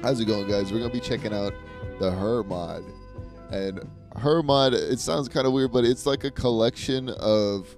How's it going, guys? We're gonna be checking out the Her mod, and Her mod. It sounds kind of weird, but it's like a collection of.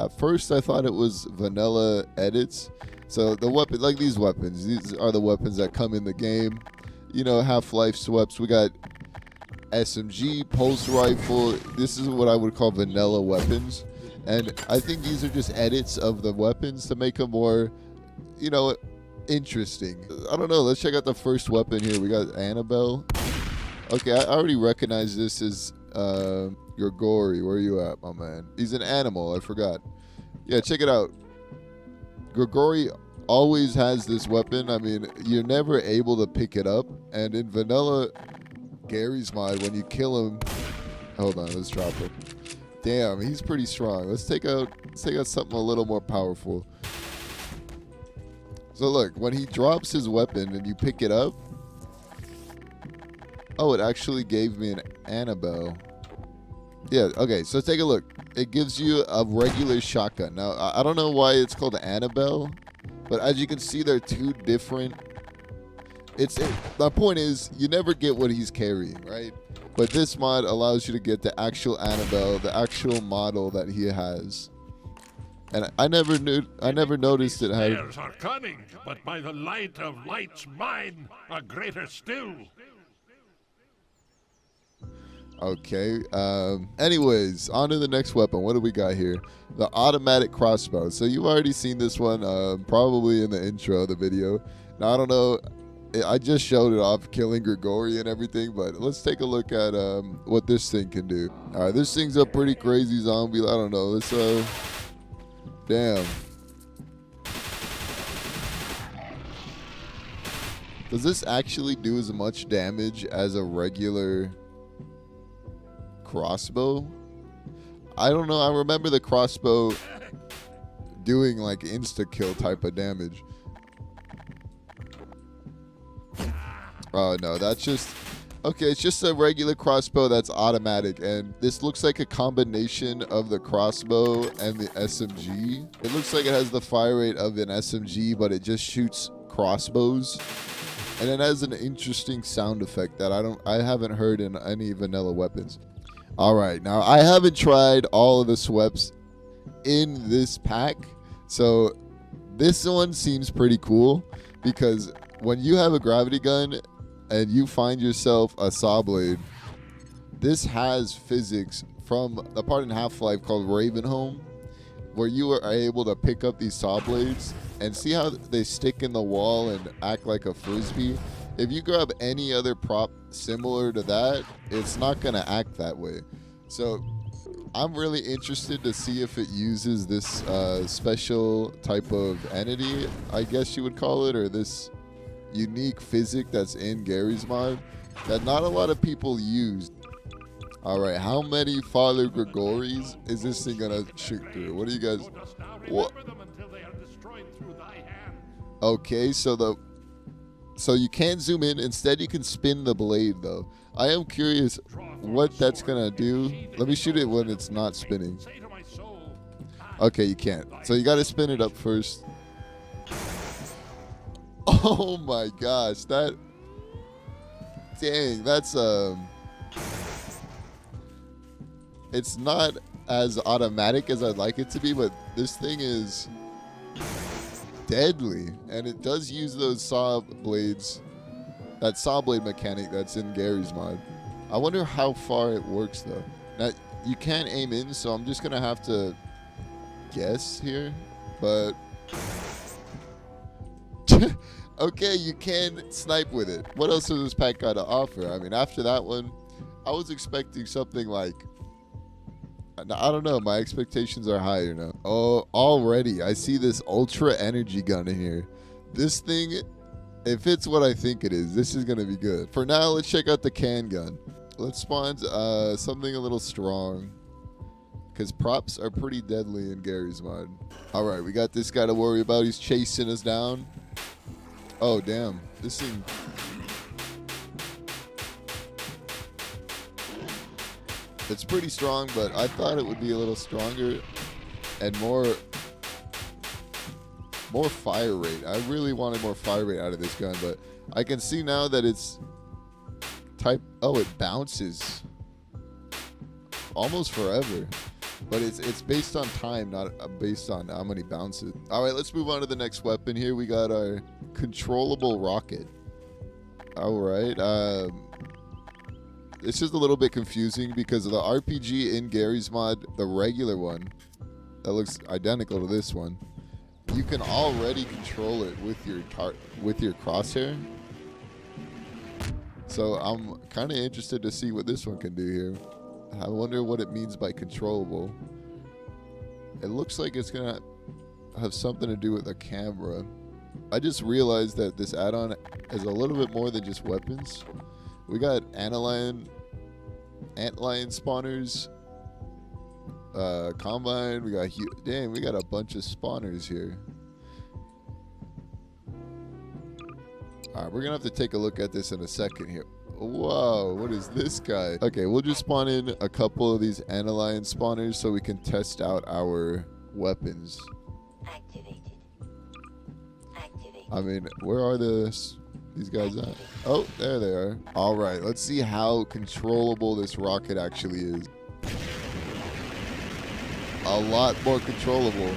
At first, I thought it was vanilla edits. So the weapon, like these weapons, these are the weapons that come in the game. You know, Half-Life sweeps. We got SMG, pulse rifle. This is what I would call vanilla weapons, and I think these are just edits of the weapons to make them more, you know, interesting. I don't know. Let's check out the first weapon here. We got Annabelle. Okay, I already recognize this as Garry. Where are you at, my man? He's an animal. I forgot. Yeah, check it out. Garry always has this weapon. I mean, you're never able to pick it up. And in vanilla Garry's mod, when you kill him, hold on, let's drop it. Damn, he's pretty strong. Let's take out something a little more powerful. So look, when he drops his weapon and you pick it up, oh, it actually gave me an Annabelle. Yeah, okay, so take a look. It gives you a regular shotgun. Now, I don't know why it's called Annabelle, but as you can see, they're two different. My point is, you never get what he's carrying, right? But this mod allows you to get the actual Annabelle, the actual model that he has. And I never noticed it had. Theirs are cunning, but by the light of light's mine, are greater still. Okay. Anyways, on to the next weapon. What do we got here? The automatic crossbow. So you've already seen this one, probably in the intro of the video. Now I don't know. I just showed it off, killing Garry and everything, but let's take a look at what this thing can do. All right, this thing's a pretty crazy zombie. I don't know. Let's damn. Does this actually do as much damage as a regular crossbow? I don't know. I remember the crossbow doing like insta-kill type of damage. Oh no, that's just okay. It's just a regular crossbow that's automatic, and this looks like a combination of the crossbow and the SMG. It looks like it has the fire rate of an SMG, but it just shoots crossbows, and it has an interesting sound effect that I haven't heard in any vanilla weapons. All right, now I haven't tried all of the sweeps in this pack, so this one seems pretty cool because when you have a gravity gun and you find yourself a saw blade, this has physics from the part in Half-Life called Ravenholm, where you are able to pick up these saw blades and see how they stick in the wall and act like a frisbee. If you grab any other prop similar to that, it's not going to act that way. So I'm really interested to see if it uses this special type of entity, I guess you would call it, or this unique physics that's in Garry's mod that not a lot of people use. All right, how many Father Garys is this thing gonna shoot through? What do you guys? What? Okay, so you can't zoom in. Instead, you can spin the blade though. I am curious what that's gonna do. Let me shoot it when it's not spinning. Okay, you can't. So you got to spin it up first. Oh my gosh, dang, that's it's not as automatic as I'd like it to be, but this thing is deadly, and it does use those saw blades, that saw blade mechanic that's in Garry's mod. I wonder how far it works though. Now you can't aim in, so I'm just gonna have to guess here, but okay, you can snipe with it. What else does this pack got to offer? I mean, after that one, I was expecting something like, I don't know, my expectations are higher now. Oh, already, I see this ultra energy gun in here. This thing, if it's what I think it is, this is going to be good. For now, let's check out the can gun. Let's spawn something a little strong, because props are pretty deadly in Garry's mod. All right, we got this guy to worry about. He's chasing us down. Oh, damn. This thing. It's pretty strong, but I thought it would be a little stronger and more More fire rate. I really wanted more fire rate out of this gun, but I can see now that it's type. Oh, it bounces almost forever. But it's based on time, not based on how many bounces. All right, let's move on to the next weapon here. We got our controllable rocket. All right. It's just a little bit confusing because of the RPG in Garry's mod, the regular one, that looks identical to this one. You can already control it with your crosshair. So I'm kind of interested to see what this one can do here. I wonder what it means by controllable. It looks like it's gonna have something to do with the camera. I just realized that this add-on is a little bit more than just weapons. We got antlion spawners, combine. We got we got a bunch of spawners here. All right, we're gonna have to take a look at this in a second here. Whoa, what is this guy? Okay, we'll just spawn in a couple of these antlion spawners so we can test out our weapons. Activated. I mean, where are these guys at? Oh, there they are. All right, let's see how controllable this rocket actually is. A lot more controllable.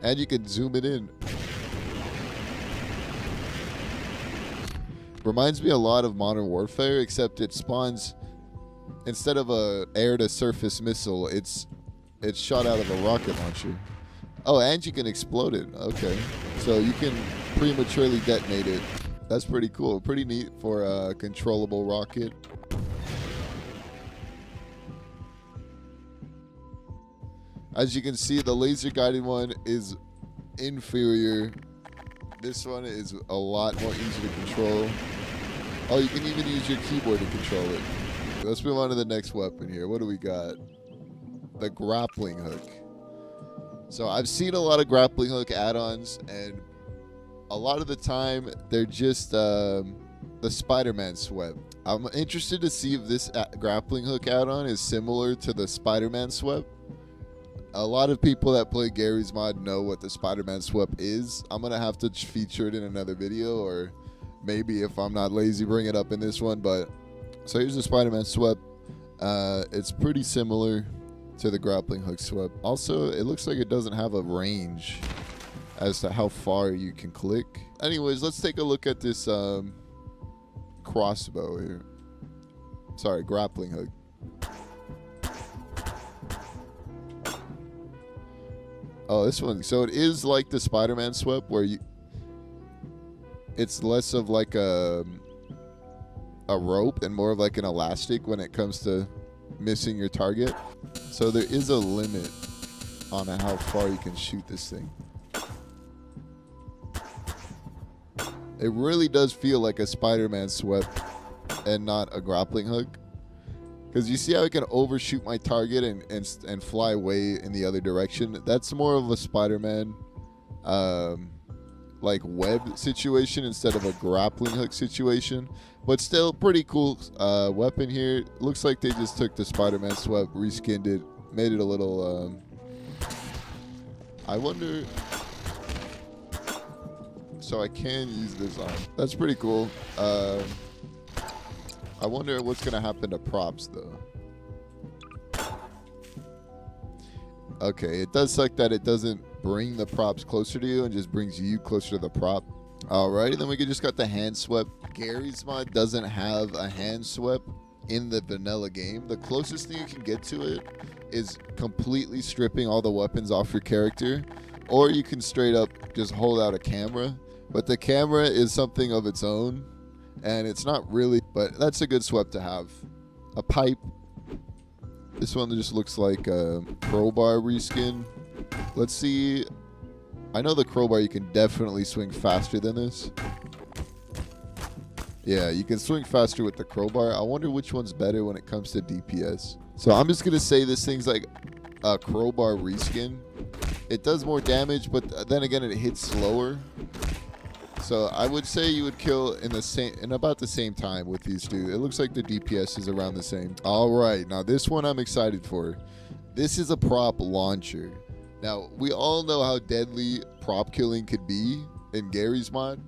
And you can zoom it in. Reminds me a lot of Modern Warfare, except it spawns, instead of a air-to-surface missile, it's shot out of a rocket launcher. Oh, and you can explode it. Okay. So you can prematurely detonate it. That's pretty cool. Pretty neat for a controllable rocket. As you can see, the laser-guided one is inferior. This one is a lot more easy to control. Oh, you can even use your keyboard to control it. Let's move on to the next weapon here. What do we got? The grappling hook. So I've seen a lot of grappling hook add-ons, and a lot of the time they're just the Spider-Man swept. I'm interested to see if this grappling hook add-on is similar to the Spider-Man swept. A lot of people that play Garry's mod know what the Spider-Man swept is. I'm going to have to feature it in another video, or maybe if I'm not lazy, bring it up in this one. But so here's the Spider-Man swept. It's pretty similar to the grappling hook swept. Also, it looks like it doesn't have a range as to how far you can click. Anyways, let's take a look at this crossbow here. Sorry, grappling hook. Oh, this one. So it is like the Spider-Man swept, where it's less of like a rope and more of like an elastic when it comes to missing your target. So there is a limit on how far you can shoot this thing. It really does feel like a Spider-Man swept and not a grappling hook. Because you see how I can overshoot my target and fly away in the other direction? That's more of a Spider-Man like web situation instead of a grappling hook situation. But still pretty cool weapon here. Looks like they just took the Spider-Man swept, reskinned it, made it a little... I wonder... So I can use this on. That's pretty cool. I wonder what's going to happen to props, though. Okay, it does suck that it doesn't bring the props closer to you and just brings you closer to the prop. Alrighty, then we just got the hand swept. Garry's mod doesn't have a hand swept in the vanilla game. The closest thing you can get to it is completely stripping all the weapons off your character, or you can straight up just hold out a camera. But the camera is something of its own, and it's not really, but that's a good swept to have. A pipe. This one just looks like a crowbar reskin. Let's see. I know the crowbar, you can definitely swing faster than this. Yeah, you can swing faster with the crowbar. I wonder which one's better when it comes to DPS. So I'm just going to say this thing's like a crowbar reskin. It does more damage, but then again, it hits slower. So I would say you would kill in about the same time with these two. It looks like the DPS is around the same. All right, now this one I'm excited for. This is a prop launcher. Now, we all know how deadly prop killing could be in Garry's mod.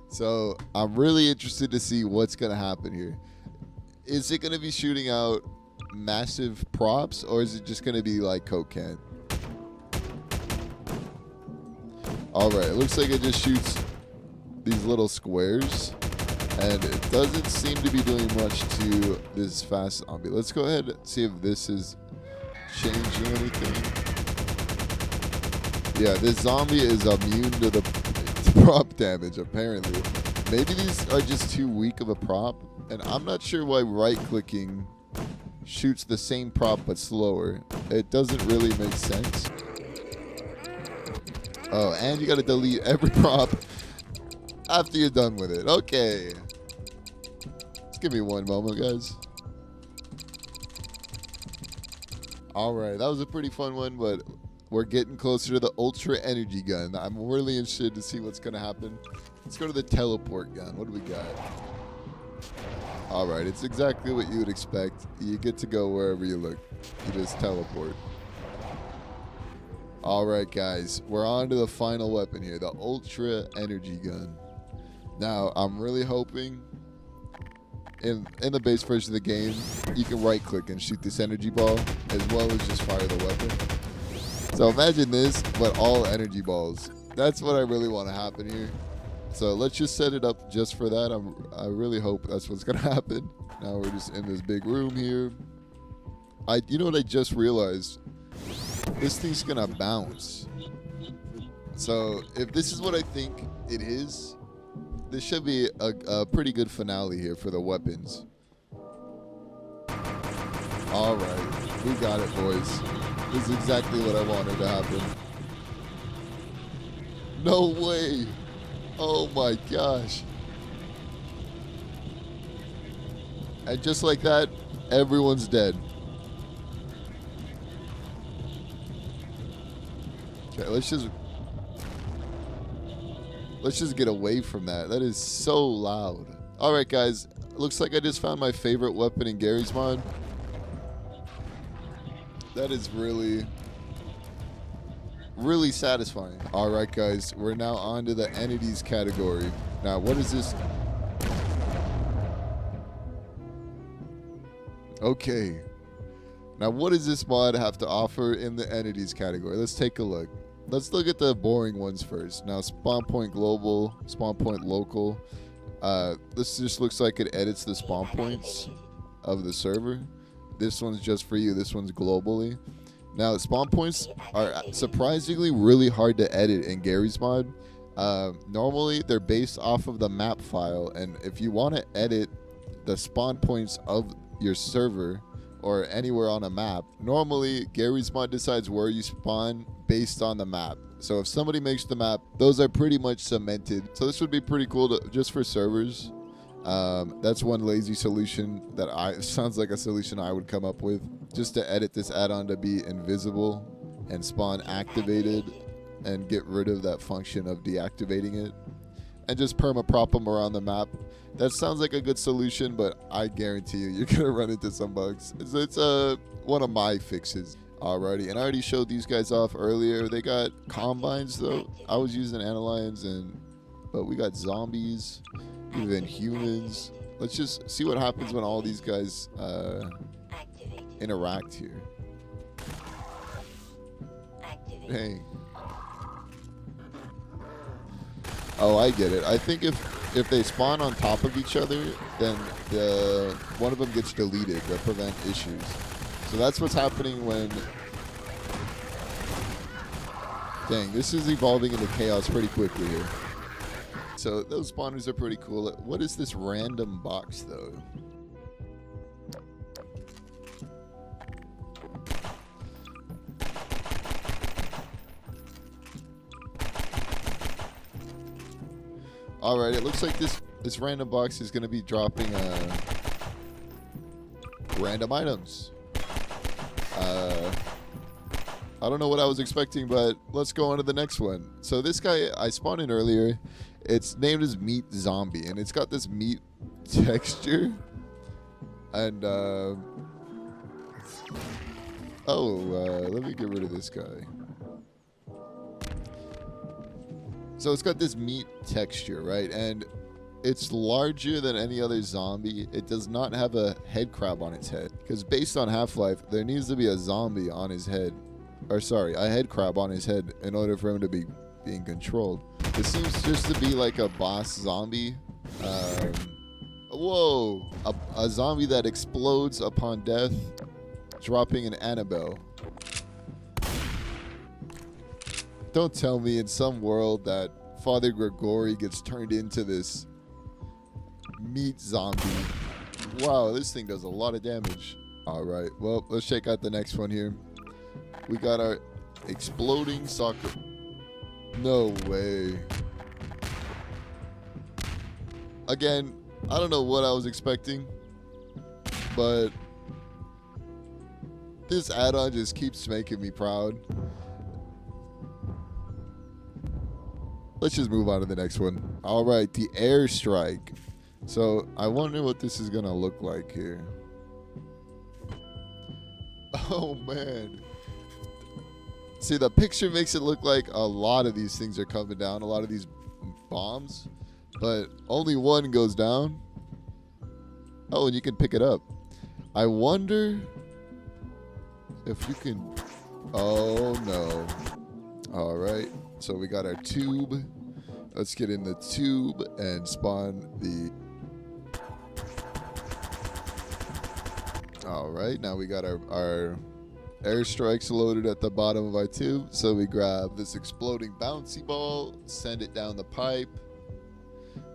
So I'm really interested to see what's going to happen here. Is it going to be shooting out massive props, or is it just going to be like Coke can? All right, it looks like it just shoots these little squares, and it doesn't seem to be doing much to this fast zombie. Let's go ahead and see if this is changing anything. Yeah, this zombie is immune to the prop damage, apparently. Maybe these are just too weak of a prop, and I'm not sure why right-clicking shoots the same prop but slower. It doesn't really make sense. Oh, and you gotta delete every prop after you're done with it. Okay. Just give me one moment, guys. Alright, that was a pretty fun one, but we're getting closer to the Ultra Energy Gun. I'm really interested to see what's gonna happen. Let's go to the Teleport Gun. What do we got? Alright, it's exactly what you would expect. You get to go wherever you look. You just teleport. Alright, guys. We're on to the final weapon here, the Ultra Energy Gun. Now, I'm really hoping in the base version of the game, you can right-click and shoot this energy ball, as well as just fire the weapon. So imagine this, but all energy balls. That's what I really want to happen here. So let's just set it up just for that. I really hope that's what's going to happen. Now we're just in this big room here. You know what I just realized? This thing's going to bounce. So if this is what I think it is, this should be a pretty good finale here for the weapons. All right, we got it, boys. This is exactly what I wanted to happen. No way. Oh my gosh. And just like that, everyone's dead. Okay, let's just get away from that. That is so loud. All right, guys. Looks like I just found my favorite weapon in Garry's mod. That is really, really satisfying. All right, guys. We're now on to the entities category. Now, what is this? Okay. Now, what does this mod have to offer in the entities category? Let's take a look. Let's look at the boring ones first. Now, spawn point global, spawn point local. This just looks like it edits the spawn points of the server. This one's just for you. This one's globally. Now, spawn points are surprisingly really hard to edit in Garry's mod. Normally, they're based off of the map file, and if you want to edit the spawn points of your server or anywhere on a map, normally Garry's mod decides where you spawn based on the map. So if somebody makes the map, those are pretty much cemented. So this would be pretty cool to, just for servers. That's one lazy solution that sounds like a solution I would come up with, just to edit this add-on to be invisible and spawn activated and get rid of that function of deactivating it and just perma-prop them around the map. That sounds like a good solution, but I guarantee you're gonna run into some bugs. It's one of my fixes. Alrighty, and I already showed these guys off earlier. They got combines though. I was using antlions, but we got zombies, even humans. Let's just see what happens when all these guys interact here. Dang. Oh, I get it. I think if they spawn on top of each other, then one of them gets deleted to prevent issues. So that's what's happening when... Dang, this is evolving into chaos pretty quickly here. So those spawners are pretty cool. What is this random box, though? Alright, it looks like this random box is going to be dropping random items. I don't know what I was expecting, but let's go on to the next one. So this guy I spawned in earlier, it's named as Meat Zombie, and it's got this meat texture. And let me get rid of this guy. So it's got this meat texture, right? And it's larger than any other zombie. It does not have a head crab on its head. Because based on Half-Life, there needs to be a zombie on his head. Or sorry, a head crab on his head in order for him to be being controlled. This seems just to be like a boss zombie. Whoa! A zombie that explodes upon death, dropping an Annabelle. Don't tell me in some world that Father Gregory gets turned into this meat zombie. Wow, this thing does a lot of damage. All right, well, let's check out the next one here. We got our exploding soccer. No way. Again, I don't know what I was expecting, but this add-on just keeps making me proud. Let's just move on to the next one. All right, the airstrike. So I wonder what this is gonna look like here. Oh man. See, the picture makes it look like a lot of these things are coming down, a lot of these bombs, but only one goes down. Oh, and you can pick it up. I wonder if you can. Oh no. All right. So we got our tube. Let's get in the tube and spawn the. All right, now we got our airstrikes loaded at the bottom of our tube. So we grab this exploding bouncy ball, send it down the pipe.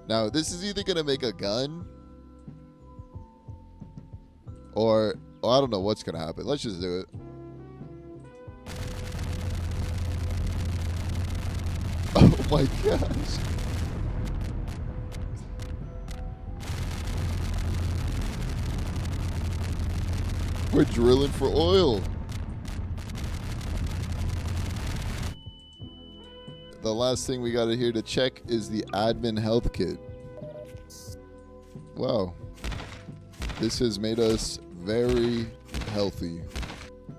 Now this is either gonna make a gun, or I don't know what's gonna happen. Let's just do it. Oh my gosh. We're drilling for oil. The last thing we got here to check is the admin health kit. Wow. This has made us very healthy.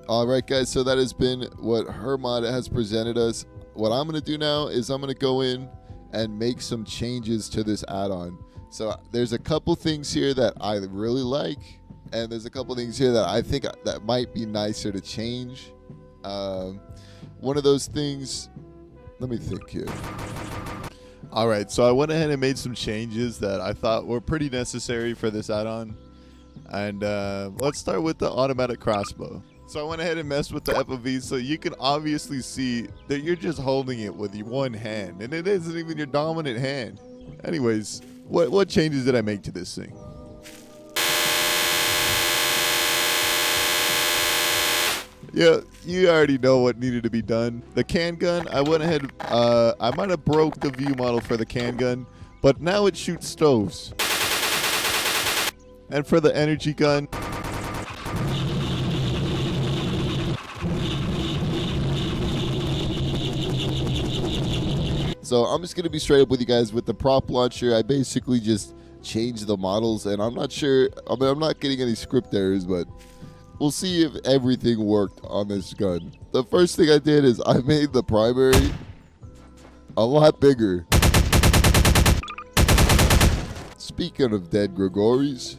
All right, guys. So that has been what Hermod has presented us. What I'm going to do now is I'm going to go in and make some changes to this add-on. So there's a couple things here that I really like, and there's a couple things here that I think that might be nicer to change. One of those things, let me think here. All right, so I went ahead and made some changes that I thought were pretty necessary for this add-on. And let's start with the automatic crossbow. So I went ahead and messed with the FOV, so you can obviously see that you're just holding it with your one hand, and it isn't even your dominant hand. Anyways, what changes did I make to this thing? Yeah, you already know what needed to be done. The can gun, I went ahead, I might have broke the view model for the can gun, but now it shoots stoves. And for the energy gun, so I'm just going to be straight up with you guys with the prop launcher. I basically just changed the models, and I'm not sure, I mean, I'm not getting any script errors, but we'll see if everything worked on this gun. The first thing I did is I made the primary a lot bigger. Speaking of dead Gregories,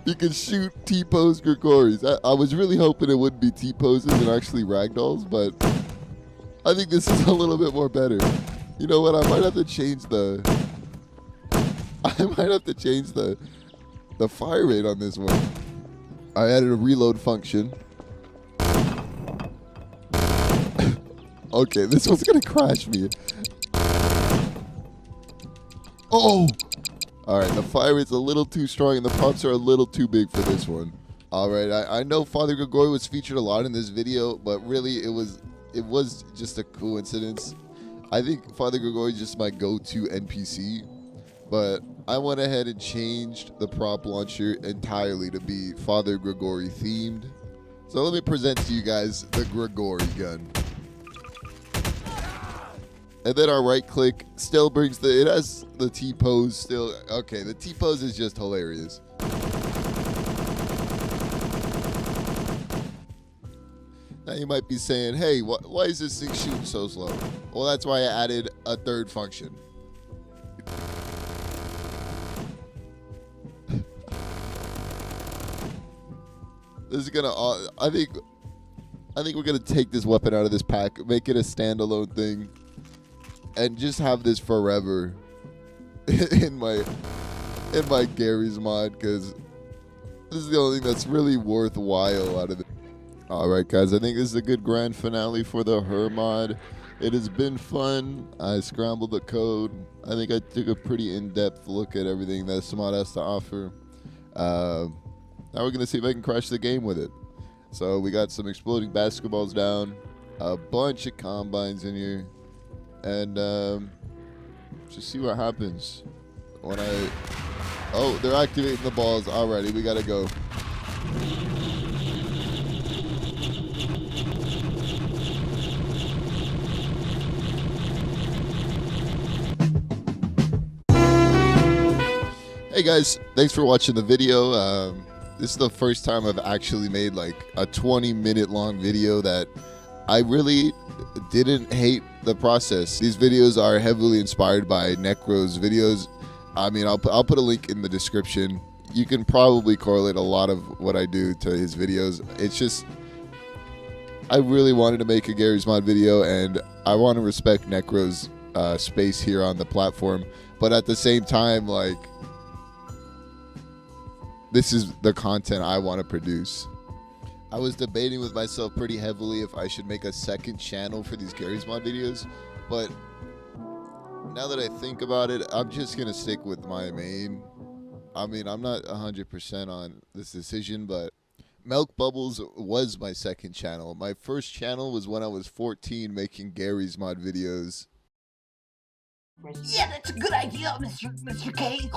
you can shoot T-pose Gregories. I was really hoping it wouldn't be T-poses and actually ragdolls, but I think this is a little bit more better. You know what? I might have to change the fire rate on this one. I added a reload function. Okay, this one's gonna crash me. Oh! Alright, the fire rate's a little too strong and the props are a little too big for this one. Alright, I know Father Gregory was featured a lot in this video, but really it was just a coincidence. I think Father Gregory is just my go-to NPC, but I went ahead and changed the prop launcher entirely to be Father Gregory themed. So let me present to you guys the Gregory gun. And then our right click still brings it has the T-pose still. Okay, the T-pose is just hilarious. Now you might be saying, hey, why is this thing shooting so slow? Well, that's why I added a third function. This is gonna, I think we're gonna take this weapon out of this pack, make it a standalone thing, and just have this forever in my Garry's mod, because this is the only thing that's really worthwhile out of it. All right, guys, I think this is a good grand finale for the Her mod. It has been fun. I scrambled the code. I think I took a pretty in-depth look at everything that this mod has to offer. Now we're gonna see if I can crush the game with it. So we got some exploding basketballs down, a bunch of combines in here, and just see what happens when oh, they're activating the balls already. We gotta go. Hey guys, thanks for watching the video. This is the first time I've actually made like a 20-minute long video that I really didn't hate the process. These videos are heavily inspired by Necro's videos. I mean, I'll put a link in the description. You can probably correlate a lot of what I do to his videos. It's just, I really wanted to make a Garry's Mod video, and I want to respect Necro's space here on the platform. But at the same time, like, this is the content I want to produce. I was debating with myself pretty heavily if I should make a second channel for these Garry's Mod videos, but now that I think about it, I'm just gonna stick with my main. I mean, I'm not 100% on this decision, but Milk Bubbles was my second channel. My first channel was when I was 14 making Garry's Mod videos. Yeah, that's a good idea, Mr. K.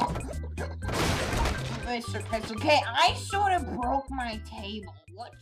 Mr. K, I sort of broke my table. What?